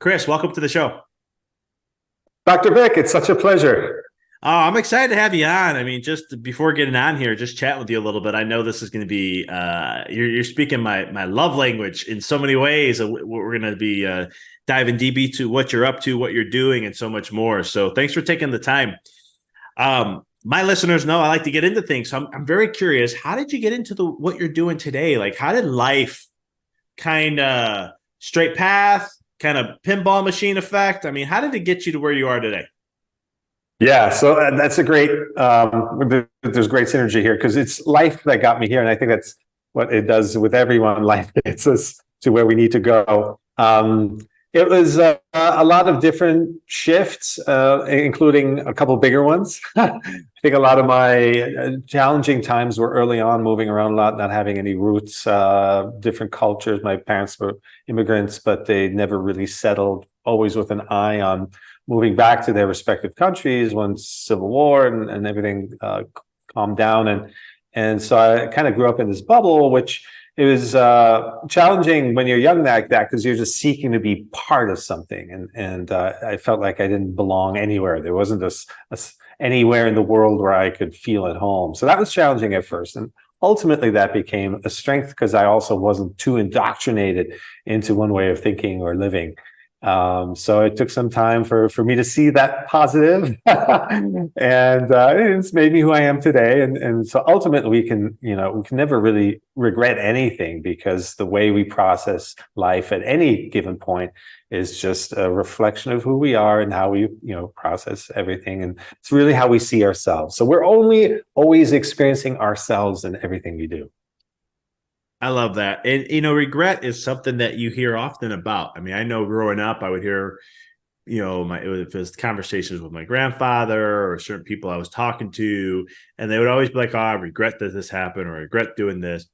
Chris, welcome to the show. Dr. Vic, it's such a pleasure. Oh, I'm excited to have you on. I mean, just before getting on here, just chat with you a little bit. I know this is going to be you're speaking my love language in so many ways. We're going to be diving deep into what you're up to, what you're doing, and so much more. So, thanks for taking the time. My listeners know I like to get into things, so I'm very curious. How did you get into what you're doing today? Like, how did life kind of straight path, kind of pinball machine effect? I mean, how did it get you to where you are today? Yeah, so that's a great, there's great synergy here because it's life that got me here. And I think that's what it does with everyone. Life gets us to where we need to go. It was a lot of different shifts, including a couple bigger ones. I think a lot of my challenging times were early on, moving around a lot, not having any roots, different cultures. My parents were immigrants, but they never really settled, always with an eye on moving back to their respective countries once Civil War and everything calmed down. And so I kind of grew up in this bubble, which it was challenging when you're young like that because you're just seeking to be part of something. And I felt like I didn't belong anywhere. There wasn't anywhere in the world where I could feel at home. So that was challenging at first. And ultimately that became a strength because I also wasn't too indoctrinated into one way of thinking or living. So it took some time for me to see that positive, and it's made me who I am today. And so ultimately we can never really regret anything because the way we process life at any given point is just a reflection of who we are and how we, process everything. And it's really how we see ourselves. So we're only always experiencing ourselves in everything we do. I love that. And, regret is something that you hear often about. I mean, I know growing up, I would hear, if it was conversations with my grandfather or certain people I was talking to, and they would always be like, oh, I regret that this happened or I regret doing this.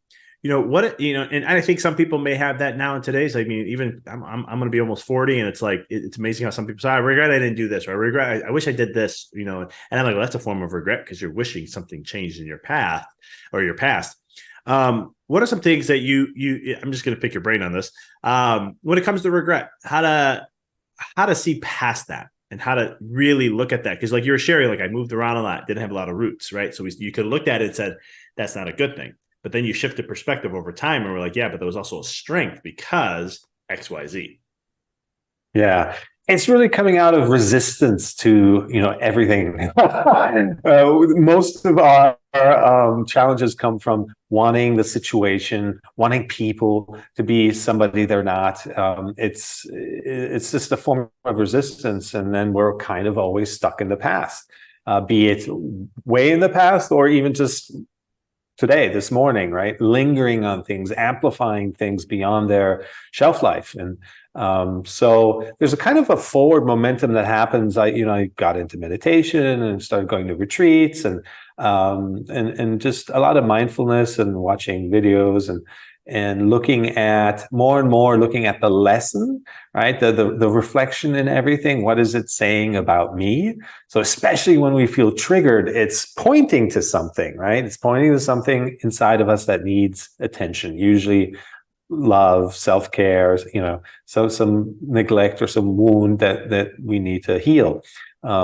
And I think some people may have that now in today's. I mean, even I'm going to be almost 40, and it's like it's amazing how some people say, "I regret I didn't do this," or "I regret I wish I did this." And I'm like, well, that's a form of regret because you're wishing something changed in your path or your past. What are some things that I'm just going to pick your brain on this. When it comes to regret, how to see past that and how to really look at that. Cause like you were sharing, like I moved around a lot, didn't have a lot of roots. Right. So you could have looked at it and said, that's not a good thing. But then you shifted perspective over time and we're like, yeah, but there was also a strength because X, Y, Z. Yeah. It's really coming out of resistance to, everything. Most of our challenges come from wanting the situation, wanting people to be somebody they're not. It's just a form of resistance, and then we're kind of always stuck in the past, be it way in the past or even just today, this morning, right? Lingering on things, amplifying things beyond their shelf life. And so there's a kind of a forward momentum that happens. I got into meditation and started going to retreats and just a lot of mindfulness and watching videos and looking at more and more looking at the lesson, right? The reflection in everything. What is it saying about me? So especially when we feel triggered, it's pointing to something, right? It's pointing to something inside of us that needs attention, usually love, self-care, so some neglect or some wound that we need to heal.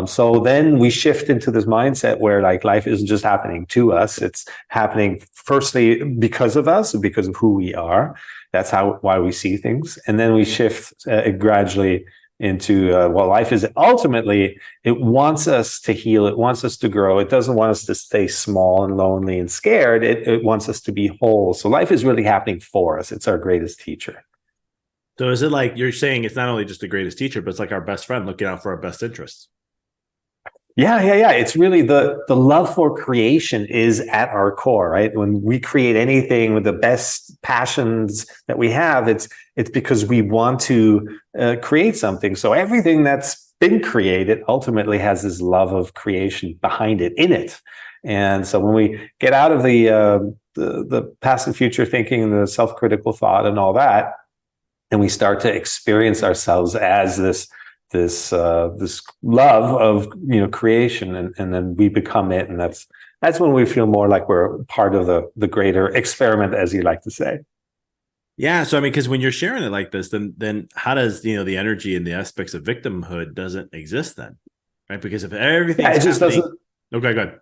So then we shift into this mindset where like life isn't just happening to us. It's happening firstly because of us, because of who we are. That's why we see things. And then we shift gradually into, life is ultimately, it wants us to heal. It wants us to grow. It doesn't want us to stay small and lonely and scared. It wants us to be whole. So life is really happening for us. It's our greatest teacher. So is it like you're saying it's not only just the greatest teacher, but it's like our best friend looking out for our best interests? Yeah. It's really the love for creation is at our core, right? When we create anything with the best passions that we have, it's because we want to create something. So everything that's been created ultimately has this love of creation behind it, in it. And so when we get out of the past and future thinking and the self-critical thought and all that, and we start to experience ourselves as this love of creation, and then we become it, and that's when we feel more like we're part of the greater experiment, as you like to say. Yeah. So I mean, because when you're sharing it like this, then how does, the energy and the aspects of victimhood doesn't exist then, right? Because if Yeah, everything's it just happening, doesn't. okay, good.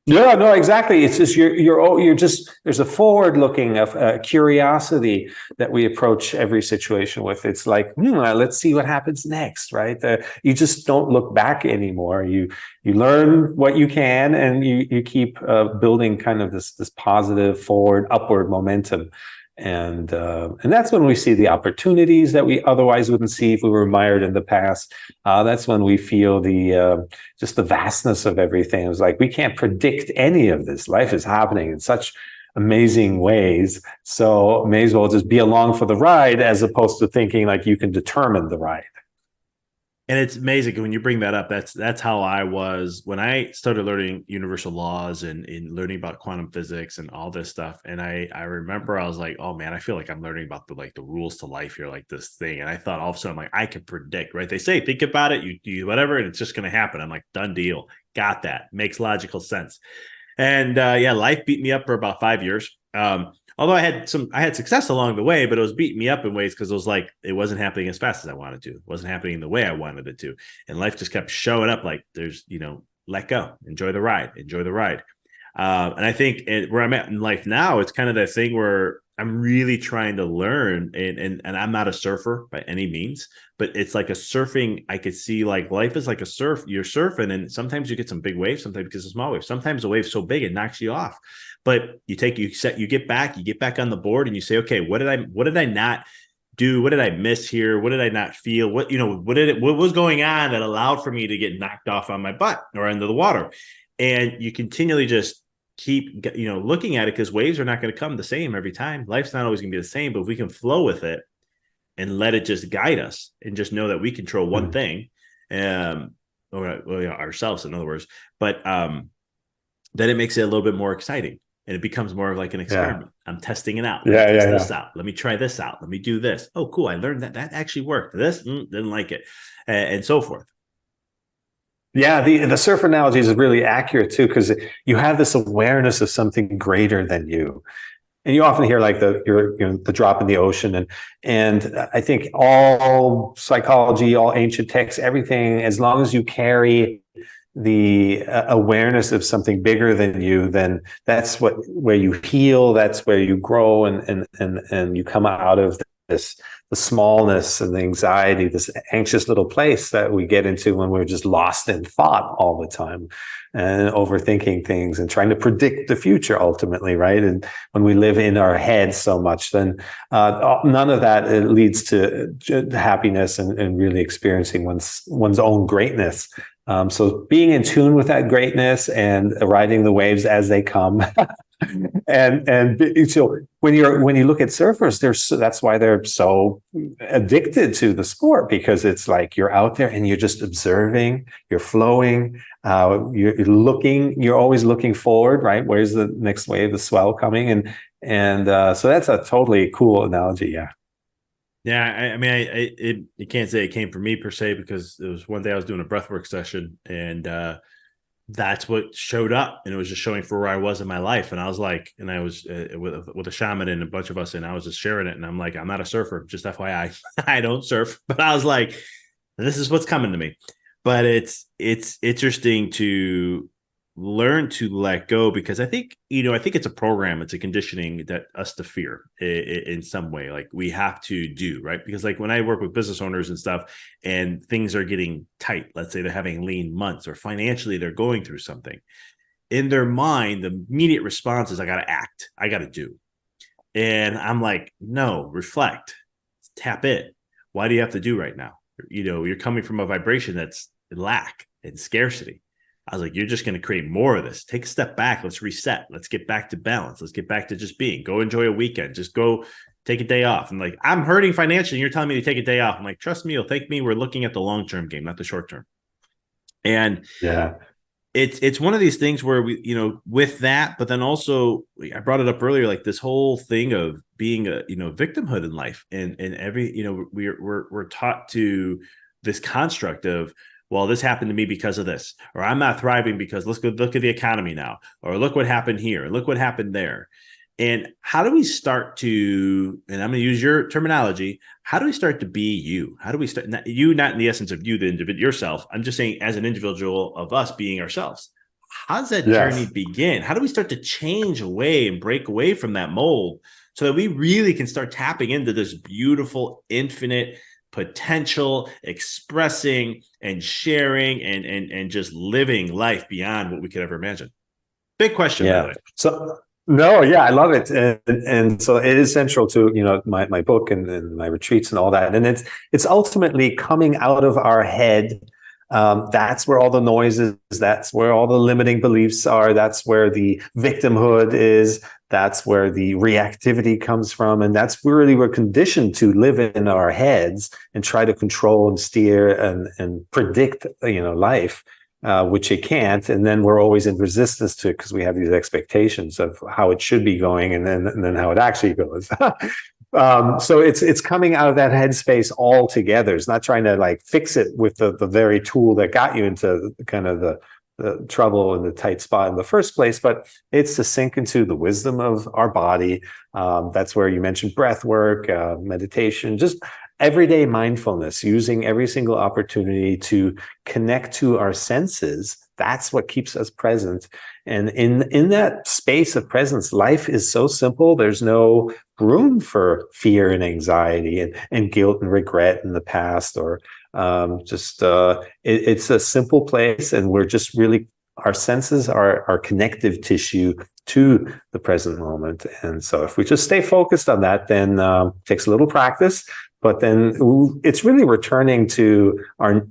Yeah, no, exactly. It's just you're just there's a forward looking of curiosity that we approach every situation with. It's like, let's see what happens next, right? You just don't look back anymore. You learn what you can, and you keep building kind of this positive forward upward momentum. And that's when we see the opportunities that we otherwise wouldn't see if we were mired in the past. That's when we feel the just the vastness of everything. It was like, we can't predict any of this. Life is happening in such amazing ways. So may as well just be along for the ride, as opposed to thinking like you can determine the ride. And it's amazing when you bring that up. That's how I was when I started learning universal laws and learning about quantum physics and all this stuff. And I remember I was like, oh man, I feel like I'm learning about the rules to life here, like this thing. And I thought all of a sudden, I'm like, I can predict, right? They say think about it, you whatever, and it's just going to happen. I'm like, done deal, got that, makes logical sense. And yeah, life beat me up for about 5 years. Although I had success along the way, but it was beating me up in ways because it was like it wasn't happening as fast as I wanted to. It wasn't happening the way I wanted it to, and life just kept showing up like there's let go, enjoy the ride, enjoy the ride. And I think where I'm at in life now, it's kind of that thing where I'm really trying to learn, and I'm not a surfer by any means, but it's like a surfing. I could see like life is like a surf. You're surfing, and sometimes you get some big waves, sometimes you get some small waves. Sometimes the wave's so big it knocks you off. But you get back on the board, and you say, okay, what did I not do? What did I miss here? What did I not feel? What was going on that allowed for me to get knocked off on my butt or into the water? And you continually just keep looking at it, because waves are not going to come the same every time. Life's not always going to be the same, but if we can flow with it and let it just guide us and just know that we control one Mm. thing, um or well, ourselves in other words, but then it makes it a little bit more exciting, and it becomes more of like an Yeah, experiment. I'm testing it out. Let me yeah, test yeah, this yeah. out. Let me try this out. Let me do this. Oh cool, I learned that actually worked. This didn't like it, and so forth. Yeah, the surf analogy is really accurate too, because you have this awareness of something greater than you. And you often hear like the drop in the ocean, and I think all psychology, all ancient texts, everything, as long as you carry the awareness of something bigger than you, then that's where you heal, that's where you grow, and you come out of this the smallness and the anxiety, this anxious little place that we get into when we're just lost in thought all the time and overthinking things and trying to predict the future ultimately, right? And when we live in our head so much, then none of that leads to happiness and really experiencing one's own greatness. So being in tune with that greatness and riding the waves as they come. And so when you look at surfers, that's why they're so addicted to the sport, because it's like you're out there and you're just observing, you're flowing, you're always looking forward, right? Where's the next wave, the swell coming, and so that's a totally cool analogy. Yeah. Yeah, I mean, you can't say it came from me per se, because it was one day I was doing a breathwork session, and that's what showed up, and it was just showing for where I was in my life. And I was like, and I was with a shaman and a bunch of us, and I was just sharing it. And I'm like, I'm not a surfer, just FYI, I don't surf, but I was like, this is what's coming to me. But it's interesting to learn to let go, because I think it's a program, it's a conditioning that us to fear in some way, like we have to do right, because like when I work with business owners and stuff and things are getting tight, let's say they're having lean months or financially they're going through something, in their mind the immediate response is I gotta act, I gotta do. And I'm like, no, reflect, tap in. Why do you have to do right now? You're coming from a vibration that's lack and scarcity. I was like, you're just going to create more of this. Take a step back. Let's reset. Let's get back to balance. Let's get back to just being. Go enjoy a weekend. Just go take a day off. And like, I'm hurting financially. And you're telling me to take a day off. I'm like, trust me, you'll thank me. We're looking at the long term game, not the short term. And Yeah. it's one of these things where we with that, but then also I brought it up earlier, like this whole thing of being a victimhood in life, and every we're taught to this construct of, well, this happened to me because of this, or I'm not thriving because let's go look at the economy now, or look what happened here, look what happened there. And how do we start to, and I'm going to use your terminology, how do we start to be you? How do we start, not in the essence of you, the individual yourself. I'm just saying as an individual of us being ourselves. How does that journey Yes. begin? How do we start to change away and break away from that mold so that we really can start tapping into this beautiful, infinite potential, expressing and sharing and just living life beyond what we could ever imagine? Big question, by the Yeah. way. So no, yeah, I love it. And so it is central to, my book and my retreats and all that. And it's ultimately coming out of our head. That's where all the noise is. That's where all the limiting beliefs are. That's where the victimhood is. That's where the reactivity comes from. And that's really, we're conditioned to live in our heads and try to control and steer and predict, life. Which it can't, and then we're always in resistance to it because we have these expectations of how it should be going, and then how it actually goes. So it's coming out of that headspace altogether. It's not trying to like fix it with the very tool that got you into kind of the trouble and the tight spot in the first place, but it's to sink into the wisdom of our body. That's where you mentioned breath work, meditation, just everyday mindfulness, using every single opportunity to connect to our senses. That's what keeps us present. And in that space of presence, life is so simple. There's no room for fear and anxiety and guilt and regret in the past, or it's a simple place. And we're just really, our senses are our connective tissue to the present moment. And so if we just stay focused on that, then it takes a little practice, but then it's really returning to our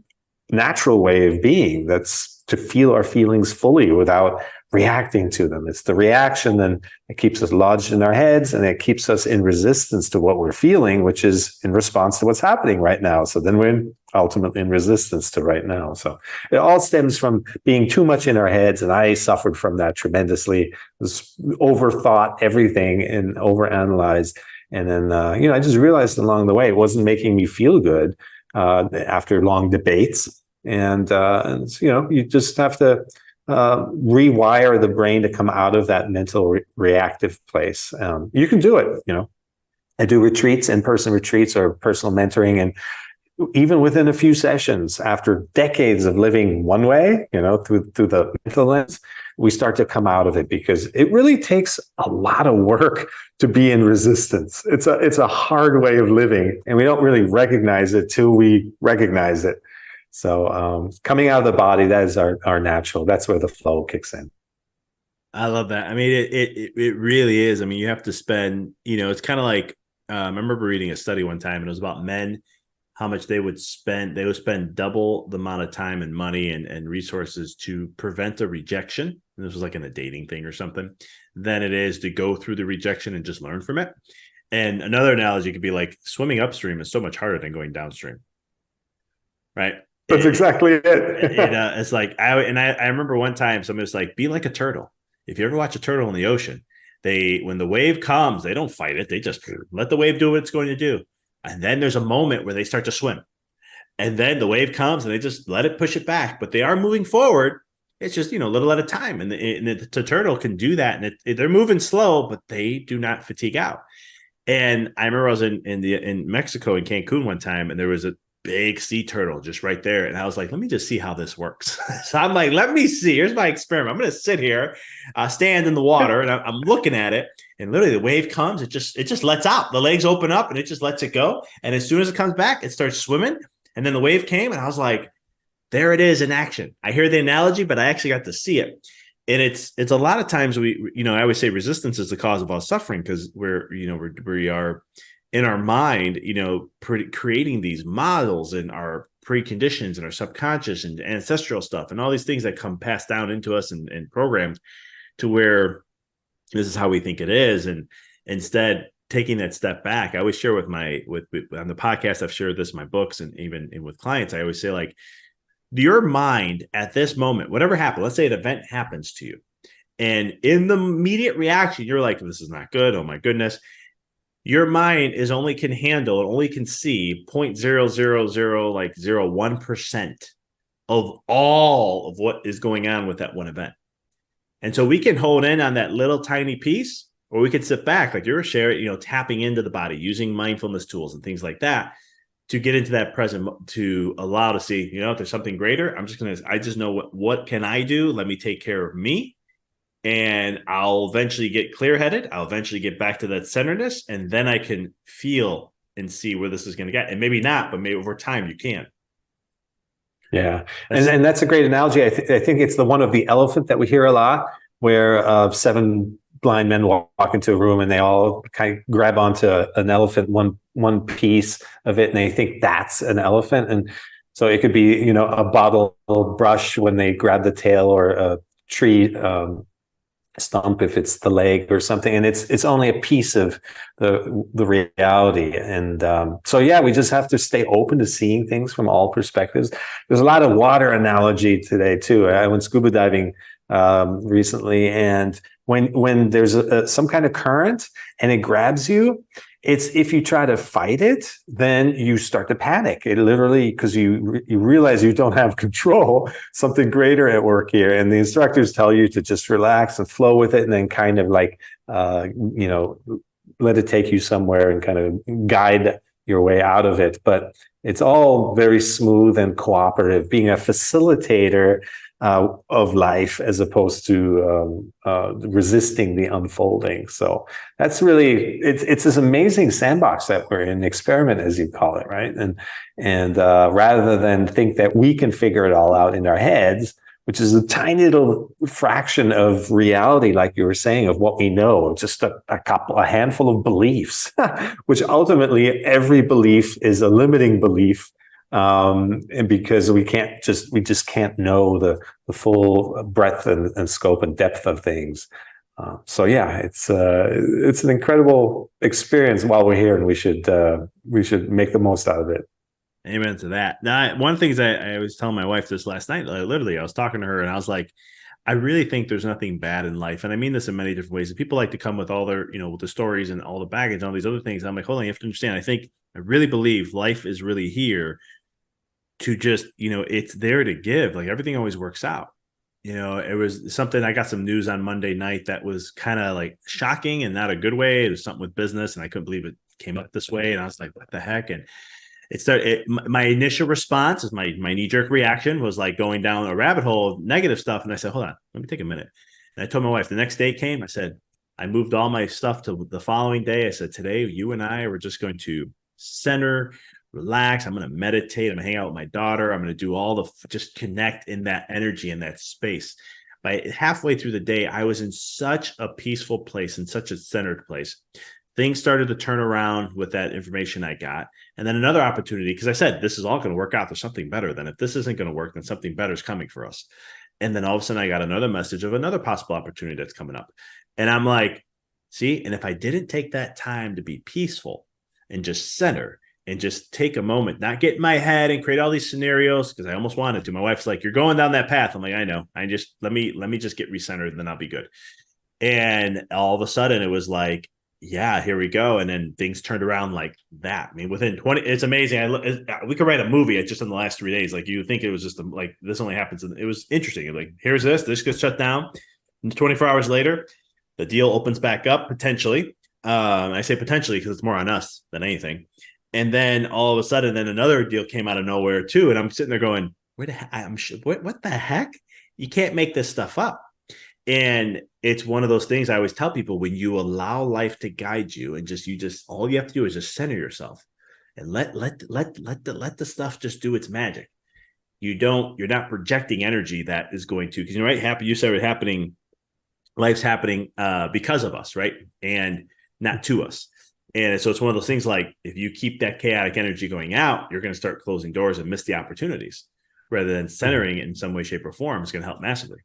natural way of being. That's to feel our feelings fully without reacting to them. It's the reaction, then it keeps us lodged in our heads, and it keeps us in resistance to what we're feeling, which is in response to what's happening right now. So then we're ultimately in resistance to right now. So it all stems from being too much in our heads. And I suffered from that tremendously. Was overthought everything and overanalyzed. And then, I just realized along the way, it wasn't making me feel good after long debates. And you just have to rewire the brain to come out of that mental reactive place. You can do it. I do retreats, in-person retreats, or personal mentoring, and even within a few sessions, after decades of living one way, through the mental lens, we start to come out of it, because it really takes a lot of work to be in resistance. It's a hard way of living, and we don't really recognize it till we recognize it. So coming out of the body, that is our natural. That's where the flow kicks in. I love that. I mean, it really is. I mean, you have to spend, it's kind of like, I remember reading a study one time, and it was about men, how much they would spend. They would spend double the amount of time and money and resources to prevent a rejection. And this was like in a dating thing or something, than it is to go through the rejection and just learn from it. And another analogy could be like swimming upstream is so much harder than going downstream. Right. That's exactly it. It's like, I remember one time somebody was like, be like a turtle. If you ever watch a turtle in the ocean, when the wave comes, they don't fight it. They just let the wave do what it's going to do. And then there's a moment where they start to swim. And then the wave comes and they just let it push it back. But they are moving forward. It's just, a little at a time. And the turtle can do that. And they're moving slow, but they do not fatigue out. And I remember I was in Mexico, in Cancun one time, and there was a big sea turtle just right there. And I was like, let me just see how this works. So I'm like, let me see. Here's my experiment. I'm going to sit here, stand in the water, and I'm looking at it. And literally the wave comes. It just lets out. The legs open up and it just lets it go. And as soon as it comes back, it starts swimming. And then the wave came, and I was like, there it is in action. I hear the analogy, but I actually got to see it. And it's a lot of times I always say resistance is the cause of all suffering, because we are in our mind, creating these models and our preconditions and our subconscious and ancestral stuff and all these things that come passed down into us and programmed to where this is how we think it is. And instead, taking that step back, I always share with on the podcast, I've shared this in my books, and even with clients, I always say, like, your mind at this moment, whatever happened, let's say an event happens to you, and in the immediate reaction, you're like, this is not good. Oh my goodness. Your mind only can see 0.000 like 0.01% of all of what is going on with that one event. And so we can hold in on that little tiny piece, or we could sit back, like you're sharing, tapping into the body, using mindfulness tools and things like that to get into that present, to allow to see, if there's something greater, I just know what can I do? Let me take care of me. And I'll eventually get clear headed. I'll eventually get back to that centeredness. And then I can feel and see where this is going to get. And maybe not, but maybe over time you can. Yeah, That's and that's a great analogy. I think it's the one of the elephant that we hear a lot, where seven blind men walk into a room and they all kind of grab onto an elephant, one piece of it, and they think that's an elephant. And so it could be, a bottle brush when they grab the tail, or a tree stump if it's the leg or something, and it's only a piece of the reality. And so yeah, we just have to stay open to seeing things from all perspectives. There's a lot of water analogy today too. I went scuba diving recently, and when there's some kind of current and it grabs you, it's, if you try to fight it, then you start to panic. It literally, because you realize you don't have control, something greater at work here. And the instructors tell you to just relax and flow with it, and then kind of like, let it take you somewhere and kind of guide your way out of it. But it's all very smooth and cooperative, being a facilitator of life, as opposed to resisting the unfolding. So that's really, it's this amazing sandbox that we're in, experiment as you call it, right? And rather than think that we can figure it all out in our heads, which is a tiny little fraction of reality, like you were saying, of what we know, just a handful of beliefs, which ultimately every belief is a limiting belief. And because we just can't know the full breadth and scope and depth of things. So yeah, it's an incredible experience while we're here, and we should make the most out of it. Amen to that. Now, one of the things I was telling my wife this last night, literally, I was talking to her and I was like, I really think there's nothing bad in life. And I mean this in many different ways. People like to come with all their, with the stories and all the baggage and all these other things. I'm like, hold on, you have to understand. I really believe life is really here to just, it's there to give. Like everything always works out. It was something, I got some news on Monday night that was kind of like shocking and not a good way. It was something with business and I couldn't believe it came up this way. And I was like, what the heck? And my initial response is my knee-jerk reaction was like going down a rabbit hole of negative stuff. And I said, hold on, let me take a minute. And I told my wife, the next day came, I said, I moved all my stuff to the following day. I said, today, you and I were just going to center, relax. I'm going to meditate. I'm going to hang out with my daughter. I'm going to do just connect in that energy, in that space. By halfway through the day, I was in such a peaceful place, in such a centered place. Things started to turn around with that information I got. And then another opportunity, because I said, this is all going to work out. There's something better. Then if this isn't going to work, then something better is coming for us. And then all of a sudden I got another message of another possible opportunity that's coming up. And I'm like, see, and if I didn't take that time to be peaceful and just center and just take a moment, not get in my head and create all these scenarios, because I almost wanted to. My wife's like, you're going down that path. I'm like, I know. Let me just get recentered and then I'll be good. And all of a sudden it was like, yeah, here we go. And then things turned around like that. I mean, within 20, it's amazing. We could write a movie just in the last 3 days. Like you think it was just like, this only happens. It was interesting. Like, here's this gets shut down. And 24 hours later, the deal opens back up potentially. I say potentially because it's more on us than anything. And then all of a sudden, then another deal came out of nowhere too. And I'm sitting there going, what the heck? You can't make this stuff up. And it's one of those things I always tell people, when you allow life to guide you and all you have to do is just center yourself and let the stuff just do its magic. You're not projecting energy that is going to, because right, you said it happening, life's happening because of us, right? And not to us. And so it's one of those things like, if you keep that chaotic energy going out, you're going to start closing doors and miss the opportunities, rather than centering it in some way, shape, or form. It's going to help massively.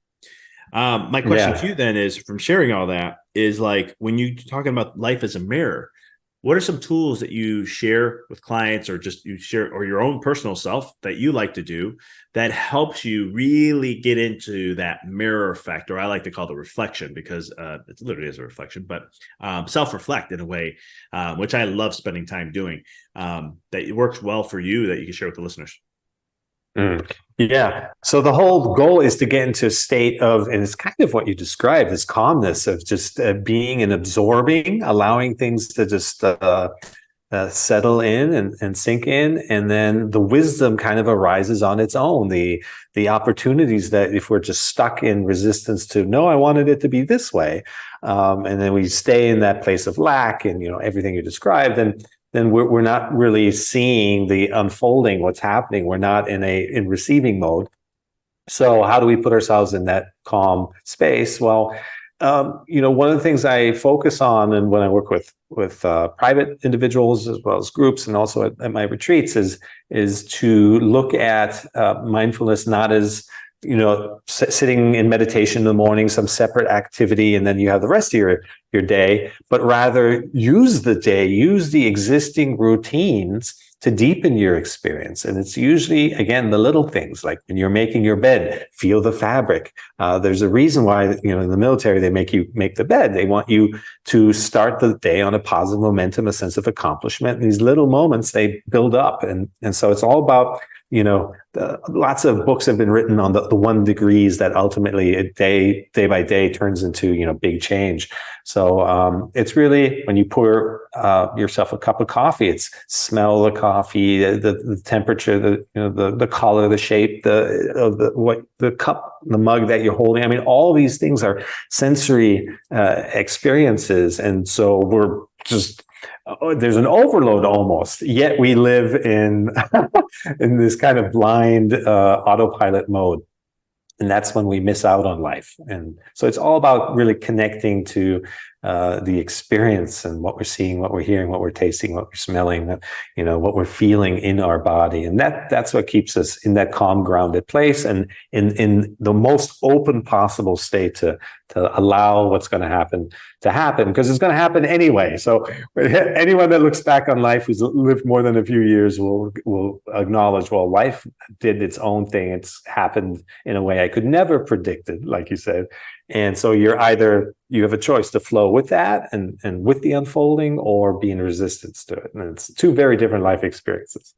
My question to you then is, from sharing all that, is like, when you talking about life as a mirror, what are some tools that you share with clients, or just you share, or your own personal self that you like to do, that helps you really get into that mirror effect, or I like to call the reflection, because it literally is a reflection, but self-reflect in a way, which I love spending time doing, that it works well for you, that you can share with the listeners? Mm. Yeah. So the whole goal is to get into a state of, and it's kind of what you described, this calmness of just being and absorbing, allowing things to just settle in and sink in, and then the wisdom kind of arises on its own. The opportunities that if we're just stuck in resistance to, no, I wanted it to be this way, and then we stay in that place of lack and everything you described, then we're not really seeing the unfolding, what's happening. We're not in receiving mode. So how do we put ourselves in that calm space? Well, one of the things I focus on, and when I work with private individuals as well as groups, and also at my retreats, is to look at mindfulness not as sitting in meditation in the morning, some separate activity, and then you have the rest of your day, but rather use the existing routines to deepen your experience. And it's usually, again, the little things, like when you're making your bed, feel the fabric. There's a reason why, in the military, they make you make the bed. They want you to start the day on a positive momentum, a sense of accomplishment. And these little moments, they build up. And so it's all about, lots of books have been written on the 1 degrees that ultimately day by day turns into, big change. So it's really, when you pour yourself a cup of coffee, it's smell the coffee, the temperature, the color, the shape, the cup, the mug that you're holding. I mean, all these things are sensory experiences, and so we're just there's an overload almost. Yet we live in in this kind of blind autopilot mode. And that's when we miss out on life. And so it's all about really connecting to the experience and what we're seeing, what we're hearing, what we're tasting, what we're smelling, what we're feeling in our body. And that's what keeps us in that calm, grounded place, and in the most open possible state to allow what's going to happen, because it's going to happen anyway. So anyone that looks back on life who's lived more than a few years will acknowledge, well, life did its own thing. It's happened in a way I could never predict it, like you said. And so you have a choice to flow with that and with the unfolding, or be in resistance to it. And it's two very different life experiences.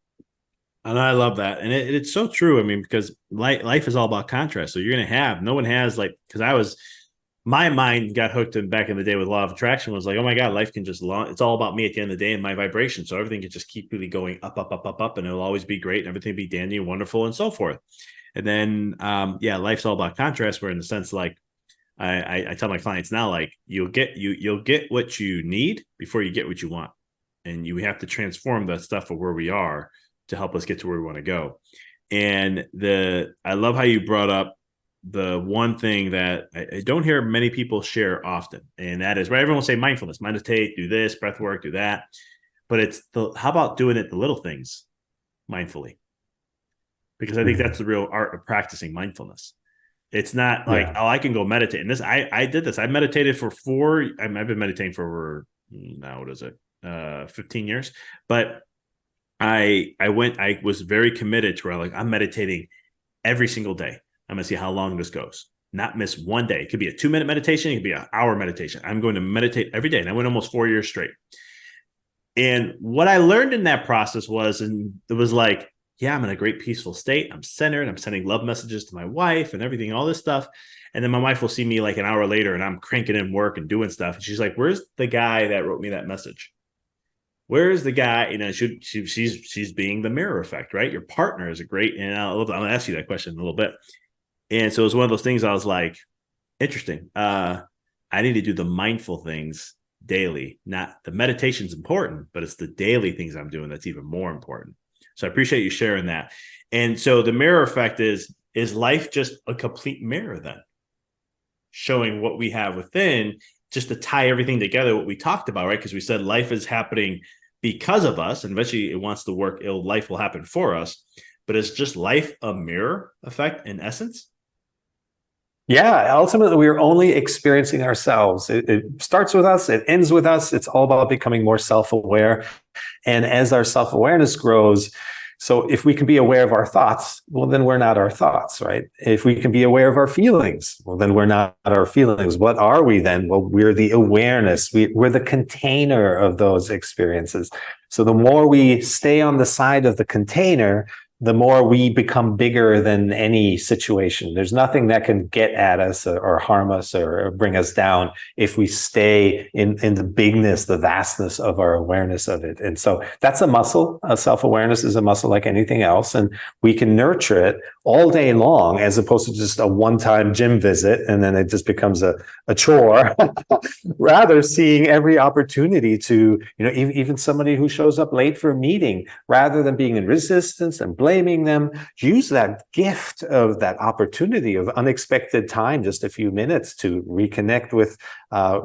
And I love that. And it's so true. I mean, because life is all about contrast. So you're going to have, no one has, like, because my mind got hooked in back in the day with law of attraction, was like, oh my God, life can just it's all about me at the end of the day and my vibration. So everything can just keep really going up, up, up, up, up, and it'll always be great and everything will be dandy and wonderful and so forth. And then, life's all about contrast, where in the sense, like, I tell my clients now, like, you'll get what you need before you get what you want. And you have to transform that stuff of where we are to help us get to where we want to go. And I love how you brought up the one thing that I don't hear many people share often. And that is, right, everyone will say mindfulness, meditate, do this, breath work, do that. But it's how about doing it, the little things mindfully? Because I think that's the real art of practicing mindfulness. It's not like, oh, I can go meditate. And I did this. I meditated for I've been meditating for now, what is it? 15 years. But I was very committed to where, like, I'm meditating every single day. I'm going to see how long this goes. Not miss one day. It could be a 2-minute meditation. It could be an hour meditation. I'm going to meditate every day. And I went almost 4 years straight. And what I learned in that process was like, yeah, I'm in a great peaceful state. I'm centered. I'm sending love messages to my wife and everything, all this stuff. And then my wife will see me like an hour later and I'm cranking in work and doing stuff. And she's like, where's the guy that wrote me that message? Where's the guy? She's being the mirror effect, right? Your partner is a great, and I'm going to ask you that question in a little bit. And so it was one of those things I was like, interesting. I need to do the mindful things daily. Not the meditation's important, but it's the daily things I'm doing that's even more important. So I appreciate you sharing that. And so the mirror effect is life just a complete mirror then? Showing what we have within, just to tie everything together, what we talked about, right? Because we said life is happening because of us, and eventually it wants to work, life will happen for us. But is just life a mirror effect in essence? Yeah, ultimately, we're only experiencing ourselves. It starts with us, it ends with us. It's all about becoming more self-aware. And as our self-awareness grows, so if we can be aware of our thoughts, well, then we're not our thoughts, right? If we can be aware of our feelings, well, then we're not our feelings. What are we then? Well, we're the awareness. We're the container of those experiences. So the more we stay on the side of the container, the more we become bigger than any situation. There's nothing that can get at us or harm us or bring us down if we stay in the bigness, the vastness of our awareness of it. And so that's a muscle. Self-awareness is a muscle like anything else. And we can nurture it all day long, as opposed to just a one-time gym visit and then it just becomes a chore. Rather, seeing every opportunity to, even somebody who shows up late for a meeting, rather than being in resistance and blaming them, use that gift of that opportunity of unexpected time, just a few minutes, to reconnect with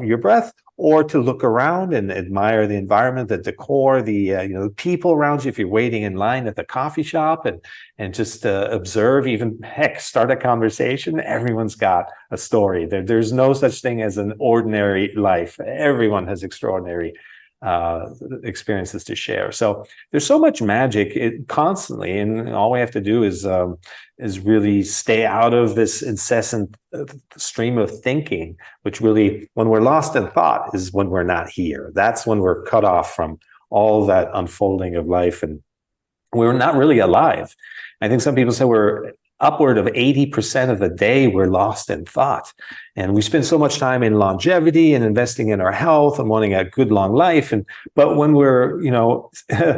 your breath, or to look around and admire the environment, the decor, the people around you. If you're waiting in line at the coffee shop, and just observe, even heck, start a conversation. Everyone's got a story. There's no such thing as an ordinary life. Everyone has extraordinary experiences to share. So there's so much magic constantly, and all we have to do is really stay out of this incessant stream of thinking, which really, when we're lost in thought, is when we're not here. That's when we're cut off from all that unfolding of life, and we're not really alive. I think some people say we're upward of 80% of the day we're lost in thought. And we spend so much time in longevity and investing in our health and wanting a good long life. But when we're,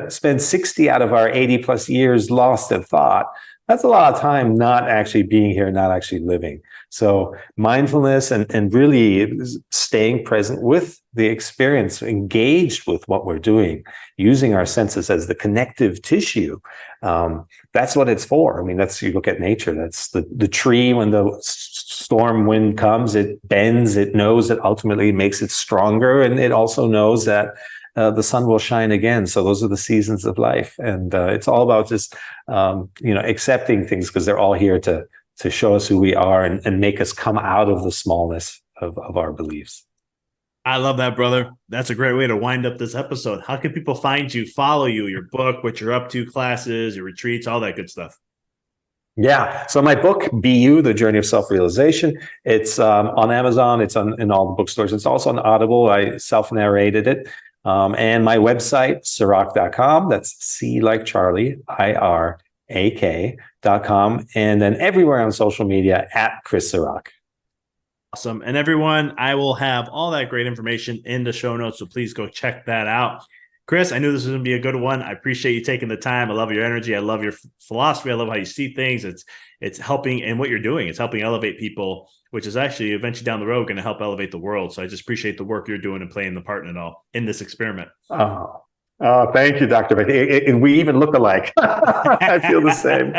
spend 60 out of our 80 plus years lost in thought, that's a lot of time not actually being here, not actually living. So mindfulness and really staying present with the experience, engaged with what we're doing, using our senses as the connective tissue. That's what it's for. I mean, you look at nature, that's the tree. When the storm wind comes, it bends, it knows that ultimately it makes it stronger. And it also knows that the sun will shine again. So those are the seasons of life. And it's all about just, accepting things, because they're all here to show us who we are and make us come out of the smallness of our beliefs. I love that, brother. That's a great way to wind up this episode. How can people find you, follow you, your book, what you're up to, classes, your retreats, all that good stuff? Yeah. So my book, Be You, The Journey of Self-Realization, it's on Amazon. It's in all the bookstores. It's also on Audible. I self-narrated it. And my website, Cirak.com. That's C like Charlie, IRAK.com. And then everywhere on social media at Chris Cirak. Awesome. And everyone, I will have all that great information in the show notes, so please go check that out. Chris, I knew this was going to be a good one. I appreciate you taking the time. I love your energy. I love your philosophy. I love how you see things. It's helping, and what you're doing, it's helping elevate people, which is actually eventually down the road going to help elevate the world. So I just appreciate the work you're doing and playing the part in it all in this experiment. Oh, thank you, Dr. Beck. And we even look alike. I feel the same.